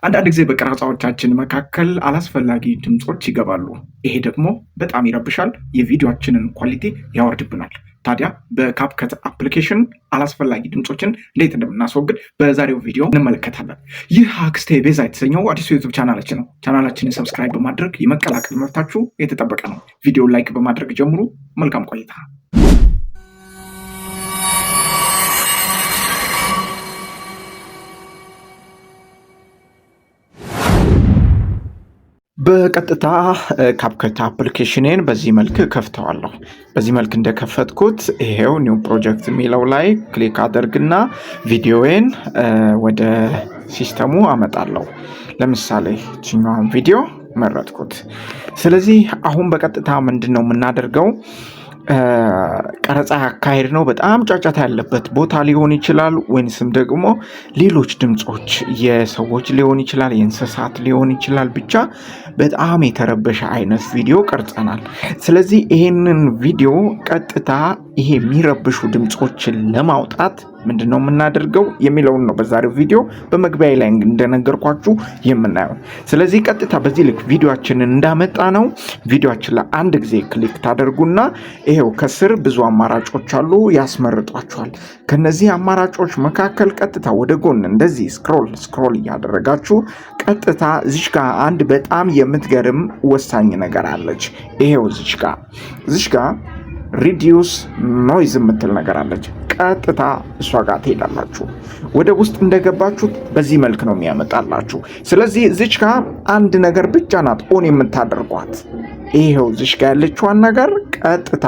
አንዳንድ ጊዜ በቀረጻዎቻችን መካከል አላስፈላጊ ድምጾች ይገባሉ። ይሄ ደግሞ በጣም ይረብሻል፣ የቪዲዮአችንን ኳሊቲ ያወርድብናል። ታዲያ በካፕከት አፕሊኬሽን አላስፈላጊ ድምጾችን እንዴት እንደምናስወግድ በዛሬው ቪዲዮ እንመለከታለን። ይህ አክስቴ ቤዛ የተሰኘው አዲሱ ዩቱብ ቻናላችን ነው። ቻናላችንን ሰብስክራይብ በማድረግ የመቀላቀል መብታችሁ የተጠበቀ ነው። ቪዲዮ ላይክ በማድረግ ጀምሩ። መልካም ቆይታ። በቀጥታ ካፕከት አፕሊኬሽንን በዚህ መልክ ከፍተዋለሁ። በዚህ መልክ እንደከፈትኩት ይሄው ኒው ፕሮጀክት የሚለው ላይ ክሊክ አደርግና ቪዲዮዬን ወደ ሲስተሙ አመጣለሁ። ለምሳሌ ቺኛውን ቪዲዮ መረጥኩት። ስለዚህ አሁን በቀጥታ ምንድነው የምናደርገው? ቀረጻ አካሄድ ነው። በጣም ጫጫታ ያለበት ቦታ ሊሆን ይችላል፣ ወይንስም ደግሞ ሌሎች ድምጾች የሰዎች ሊሆን ይችላል፣ የእንስሳት ሊሆን ይችላል። ብቻ በጣም የተረበሸ አይነት ቪዲዮ ቀርጸናል። ስለዚህ ይሄንን ቪዲዮ ቀጥታ ይሄ የሚረብሹ ድምጾችን ለማውጣት ምንድነው የምናደርገው የሚለውን ነው በዛሬው ቪዲዮ በመግቢያ ላይ እንደነገርኳችሁ የምናየው። ስለዚህ ቀጥታ በዚህ ልክ ቪዲዮአችንን እንዳመጣ ነው ቪዲዮአችን ላይ አንድ ጊዜ ክሊክ ታደርጉና ይሄው ከስር ብዙ አማራጮች አሉ፣ ያስመርጧቸዋል። ከነዚህ አማራጮች መካከል ቀጥታ ወደ ጎን እንደዚህ ስክሮል እያደረጋችሁ ቀጥታ እዚች ጋር አንድ በጣም የምትገርም ወሳኝ ነገር አለች። ይሄው እዚች ጋር ሪዲዩስ ኖይዝ የምትል ነገር አለች። ቀጥታ እሷ ጋር ትሄዳላችሁ። ወደ ውስጥ እንደገባችሁ በዚህ መልክ ነው የሚያመጣላችሁ። ስለዚህ እዚች ጋር አንድ ነገር ብቻ ናት ኦን የምታደርጓት። ይሄው እዚች ጋር ያለችዋን ነገር ቀጥታ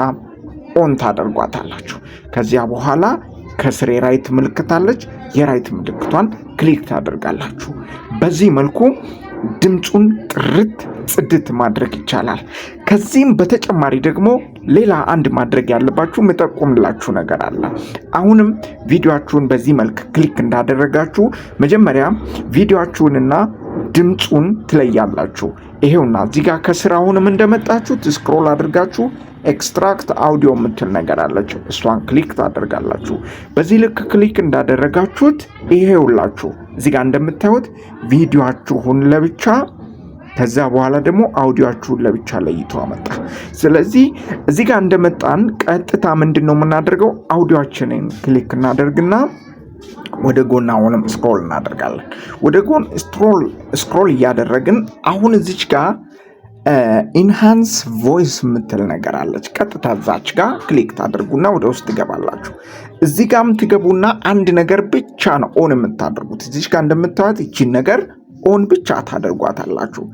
ኦን ታደርጓታላችሁ። ከዚያ በኋላ ከስር የራይት ምልክት አለች። የራይት ምልክቷን ክሊክ ታደርጋላችሁ። በዚህ መልኩ ድምፁን ጥርት ጽድት ማድረግ ይቻላል። ከዚህም በተጨማሪ ደግሞ ሌላ አንድ ማድረግ ያለባችሁ የምጠቁምላችሁ ነገር አለ። አሁንም ቪዲዮአችሁን በዚህ መልክ ክሊክ እንዳደረጋችሁ መጀመሪያ ቪዲዮአችሁንና ድምፁን ትለያላችሁ። ይሄውና እዚህ ጋር ከስር አሁንም እንደመጣችሁት ስክሮል አድርጋችሁ ኤክስትራክት አውዲዮ የምትል ነገር አለች። እሷን ክሊክ ታደርጋላችሁ። በዚህ ልክ ክሊክ እንዳደረጋችሁት ይሄውላችሁ እዚህ ጋር እንደምታዩት ቪዲዮአችሁን ለብቻ ከዛ በኋላ ደግሞ አውዲዮአችሁን ለብቻ ለይቶ አመጣ። ስለዚህ እዚህ ጋር እንደመጣን ቀጥታ ምንድነው የምናደርገው? አውዲዮአችንን ክሊክ እናደርግና ወደ ጎን አሁንም ስክሮል እናደርጋለን። ወደ ጎን ስክሮል እያደረግን አሁን እዚች ጋር ኢንሃንስ ቮይስ የምትል ነገር አለች። ቀጥታ እዛች ጋር ክሊክ ታደርጉና ወደ ውስጥ ትገባላችሁ። እዚህ ጋርም ትገቡና አንድ ነገር ብቻ ነው ኦን የምታደርጉት። እዚች ጋር እንደምታዩት ይቺን ነገር ኦን ብቻ ታደርጓታላችሁ።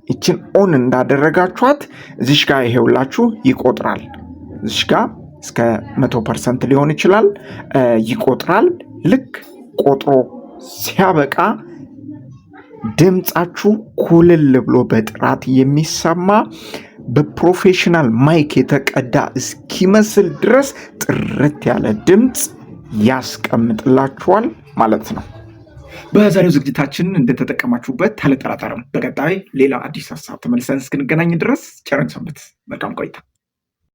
ይቺን ኦን እንዳደረጋችኋት እዚች ጋር ይሄውላችሁ ይቆጥራል። እዚች ጋር እስከ 100% ሊሆን ይችላል ይቆጥራል። ልክ ቆጥሮ ሲያበቃ ድምጻችሁ ኩልል ብሎ በጥራት የሚሰማ በፕሮፌሽናል ማይክ የተቀዳ እስኪመስል ድረስ ጥርት ያለ ድምጽ ያስቀምጥላችኋል ማለት ነው። በዛሬው ዝግጅታችን እንደተጠቀማችሁበት አልጠራጠርም። በቀጣይ ሌላ አዲስ ሀሳብ ተመልሰን እስክንገናኝ ድረስ ቸርን ሰንብት። መልካም ቆይታ።